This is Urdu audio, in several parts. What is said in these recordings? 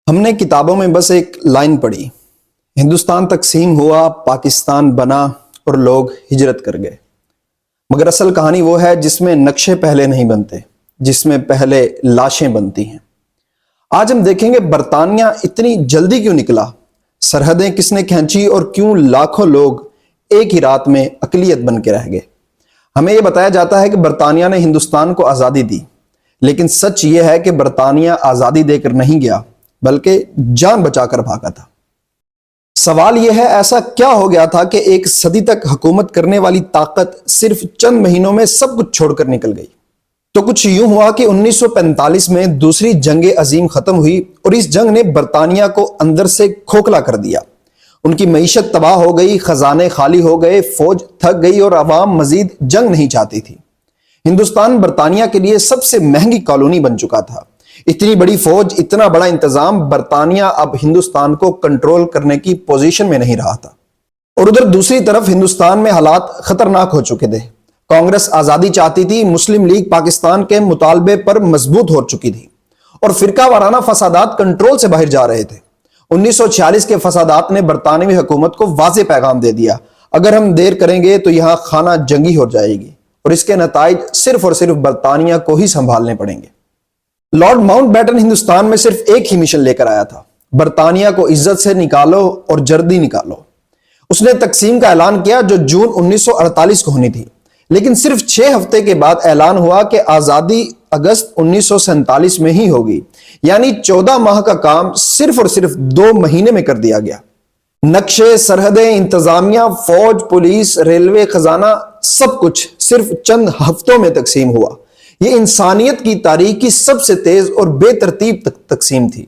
ہم نے کتابوں میں بس ایک لائن پڑھی، ہندوستان تقسیم ہوا، پاکستان بنا اور لوگ ہجرت کر گئے۔ مگر اصل کہانی وہ ہے جس میں نقشے پہلے نہیں بنتے، جس میں پہلے لاشیں بنتی ہیں۔ آج ہم دیکھیں گے برطانیہ اتنی جلدی کیوں نکلا، سرحدیں کس نے کھینچی اور کیوں لاکھوں لوگ ایک ہی رات میں اقلیت بن کے رہ گئے۔ ہمیں یہ بتایا جاتا ہے کہ برطانیہ نے ہندوستان کو آزادی دی، لیکن سچ یہ ہے کہ برطانیہ آزادی دے کر نہیں گیا بلکہ جان بچا کر بھاگا تھا۔ سوال یہ ہے ایسا کیا ہو گیا تھا کہ ایک صدی تک حکومت کرنے والی طاقت صرف چند مہینوں میں سب کچھ چھوڑ کر نکل گئی؟ تو کچھ یوں ہوا کہ 1945 میں دوسری جنگ عظیم ختم ہوئی اور اس جنگ نے برطانیہ کو اندر سے کھوکھلا کر دیا۔ ان کی معیشت تباہ ہو گئی، خزانے خالی ہو گئے، فوج تھک گئی اور عوام مزید جنگ نہیں چاہتی تھی۔ ہندوستان برطانیہ کے لیے سب سے مہنگی کالونی بن چکا تھا۔ اتنی بڑی فوج، اتنا بڑا انتظام، برطانیہ اب ہندوستان کو کنٹرول کرنے کی پوزیشن میں نہیں رہا تھا۔ اور ادھر دوسری طرف ہندوستان میں حالات خطرناک ہو چکے تھے۔ کانگریس آزادی چاہتی تھی، مسلم لیگ پاکستان کے مطالبے پر مضبوط ہو چکی تھی اور فرقہ وارانہ فسادات کنٹرول سے باہر جا رہے تھے۔ 1946 کے فسادات نے برطانوی حکومت کو واضح پیغام دے دیا، اگر ہم دیر کریں گے تو یہاں خانہ جنگی ہو جائے گی اور اس کے نتائج صرف اور صرف برطانیہ کو ہی سنبھالنے پڑیں گے۔ لارڈ ماؤنٹ بیٹن ہندوستان میں صرف ایک ہی مشن لے کر آیا تھا، برطانیہ کو عزت سے نکالو اور جردی نکالو۔ اس نے تقسیم کا اعلان کیا جو جون 1948 کو ہونی تھی، لیکن صرف 6 ہفتے کے بعد اعلان ہوا کہ آزادی اگست 1947 میں ہی ہوگی، یعنی 14 ماہ کا کام صرف اور صرف 2 مہینے میں کر دیا گیا۔ نقشے، سرحدیں، انتظامیہ، فوج، پولیس، ریلوے، خزانہ، سب کچھ صرف چند ہفتوں میں تقسیم ہوا۔ یہ انسانیت کی تاریخ کی سب سے تیز اور بے ترتیب تقسیم تھی۔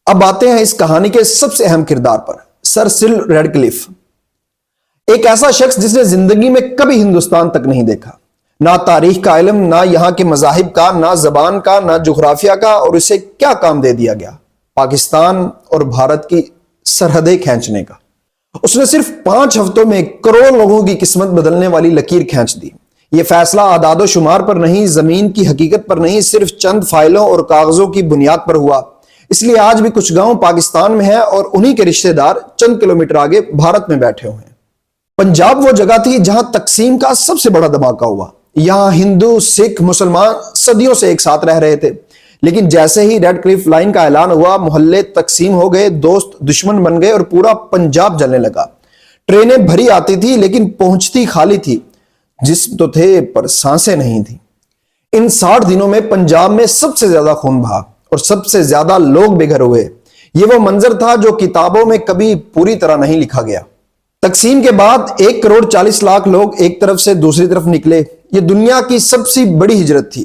اب آتے ہیں اس کہانی کے سب سے اہم کردار پر، سر سل ریڈکلف، ایک ایسا شخص جس نے زندگی میں کبھی ہندوستان تک نہیں دیکھا، نہ تاریخ کا علم، نہ یہاں کے مذاہب کا، نہ زبان کا، نہ جغرافیہ کا، اور اسے کیا کام دے دیا گیا؟ پاکستان اور بھارت کی سرحدیں کھینچنے کا۔ اس نے صرف 5 ہفتوں میں کروڑوں لوگوں کی قسمت بدلنے والی لکیر کھینچ دی۔ یہ فیصلہ اعداد و شمار پر نہیں، زمین کی حقیقت پر نہیں، صرف چند فائلوں اور کاغذوں کی بنیاد پر ہوا۔ اس لیے آج بھی کچھ گاؤں پاکستان میں ہیں اور انہی کے رشتہ دار چند کلومیٹر آگے بھارت میں بیٹھے ہوئے ہیں۔ پنجاب وہ جگہ تھی جہاں تقسیم کا سب سے بڑا دھماکہ ہوا۔ یہاں ہندو، سکھ، مسلمان صدیوں سے ایک ساتھ رہ رہے تھے، لیکن جیسے ہی ریڈ کلف لائن کا اعلان ہوا، محلے تقسیم ہو گئے، دوست دشمن بن گئے اور پورا پنجاب جلنے لگا۔ ٹرینیں بھری آتی تھی لیکن پہنچتی خالی تھی، جسم تو تھے پر سانسیں نہیں تھی۔ ان 60 دنوں میں پنجاب میں سب سے زیادہ خون بہا اور سب سے زیادہ لوگ بے گھر ہوئے۔ یہ وہ منظر تھا جو کتابوں میں کبھی پوری طرح نہیں لکھا گیا۔ تقسیم کے بعد 1,40,00,000 لوگ ایک طرف سے دوسری طرف نکلے۔ یہ دنیا کی سب سے بڑی ہجرت تھی۔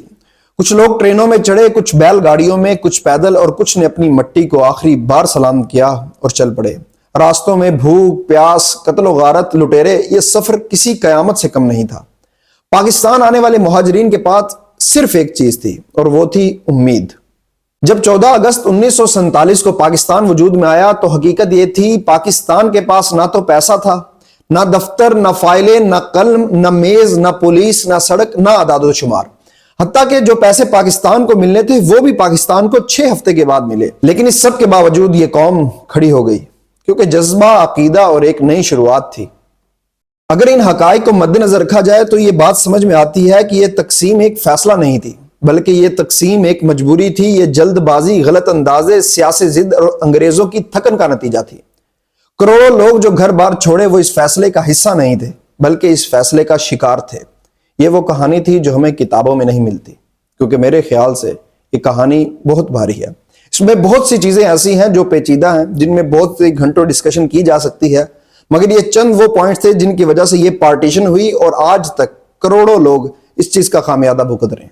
کچھ لوگ ٹرینوں میں چڑھے، کچھ بیل گاڑیوں میں، کچھ پیدل، اور کچھ نے اپنی مٹی کو آخری بار سلام کیا اور چل پڑے۔ راستوں میں بھوک، پیاس، قتل و غارت، لٹیرے، یہ سفر کسی قیامت سے کم نہیں تھا۔ پاکستان آنے والے مہاجرین کے پاس صرف ایک چیز تھی اور وہ تھی امید۔ جب 14 اگست 1947 کو پاکستان وجود میں آیا تو حقیقت یہ تھی، پاکستان کے پاس نہ تو پیسہ تھا، نہ دفتر، نہ فائلیں، نہ قلم، نہ میز، نہ پولیس، نہ سڑک، نہ اعداد و شمار۔ حتیٰ کہ جو پیسے پاکستان کو ملنے تھے وہ بھی پاکستان کو 6 ہفتے کے بعد ملے۔ لیکن اس سب کے باوجود یہ قوم کھڑی ہو گئی، کیونکہ جذبہ، عقیدہ اور ایک نئی شروعات تھی۔ اگر ان حقائق کو مد نظر رکھا جائے تو یہ بات سمجھ میں آتی ہے کہ یہ تقسیم ایک فیصلہ نہیں تھی، بلکہ یہ تقسیم ایک مجبوری تھی۔ یہ جلد بازی، غلط اندازے، سیاسی ضد اور انگریزوں کی تھکن کا نتیجہ تھی۔ کروڑوں لوگ جو گھر بار چھوڑے وہ اس فیصلے کا حصہ نہیں تھے، بلکہ اس فیصلے کا شکار تھے۔ یہ وہ کہانی تھی جو ہمیں کتابوں میں نہیں ملتی، کیونکہ میرے خیال سے یہ کہانی بہت بھاری ہے۔ اس میں بہت سی چیزیں ایسی ہیں جو پیچیدہ ہیں، جن میں بہت سی گھنٹوں ڈسکشن کی جا سکتی ہے، مگر یہ چند وہ پوائنٹس تھے جن کی وجہ سے یہ پارٹیشن ہوئی اور آج تک کروڑوں لوگ اس چیز کا خامیازہ بھگت رہے ہیں۔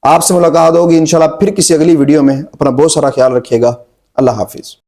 آپ سے ملاقات ہوگی انشاءاللہ پھر کسی اگلی ویڈیو میں۔ اپنا بہت سارا خیال رکھیے گا۔ اللہ حافظ۔